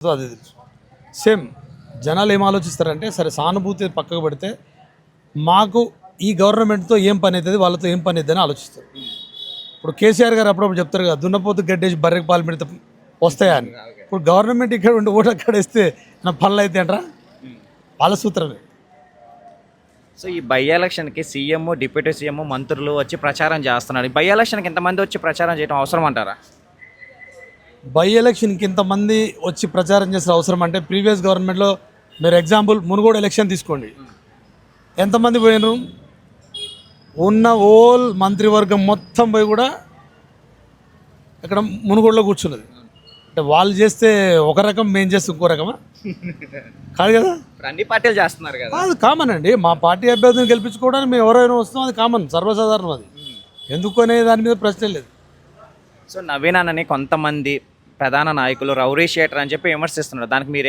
అది సేమ్ జనాలు ఏం ఆలోచిస్తారంటే సరే సానుభూతి పక్కకు పెడితే మాకు ఈ గవర్నమెంట్తో ఏం పని అవుతుంది వాళ్ళతో ఏం పని అవుతుంది అని ఆలోచిస్తారు. ఇప్పుడు కేసీఆర్ గారు అప్పుడప్పుడు చెప్తారు కదా దున్నపోతు గడ్డేసి బర్రెకి పాలు పెడితే వస్తాయా అని. ఇప్పుడు గవర్నమెంట్ ఇక్కడ ఉండి ఓటు అక్కడ వేస్తే నా పనులు అయితే అంటారా వాళ్ళ సూత్రమే. సో ఈ బై ఎలక్షన్కి సీఎం డిప్యూటీ సీఎం మంత్రులు వచ్చి ప్రచారం చేస్తున్నారు. ఈ బై ఎలక్షన్కి ఎంతమంది వచ్చి ప్రచారం చేయడం అవసరం అంటారా? బై ఎలక్షన్కి ఇంతమంది వచ్చి ప్రచారం చేసిన అవసరం అంటే ప్రీవియస్ గవర్నమెంట్లో మీరు ఎగ్జాంపుల్ మునుగోడు ఎలక్షన్ తీసుకోండి, ఎంతమంది పోయినారు? ఉన్న ఓల్ మంత్రివర్గం మొత్తం పోయి కూడా ఇక్కడ మునుగోడులో కూర్చున్నది. అంటే వాళ్ళు చేస్తే ఒక రకం, మేము చేస్తే ఇంకో రకమా? కాదు కదా, అన్ని పార్టీలు చేస్తున్నారు కదా. అది కామన్ అండి. మా పార్టీ అభ్యర్థిని గెలిపించుకోవడానికి మేము ఎవరైనా వస్తాం, అది కామన్, సర్వసాధారణం. అది ఎందుకు అనే దాని మీద ప్రశ్న లేదు. సో నవీన్ అన్నని కొంతమంది ప్రధాన నాయకులు రౌడీ షీటర్ అని చెప్పి విమర్శిస్తున్నారు. దానికి మీరేం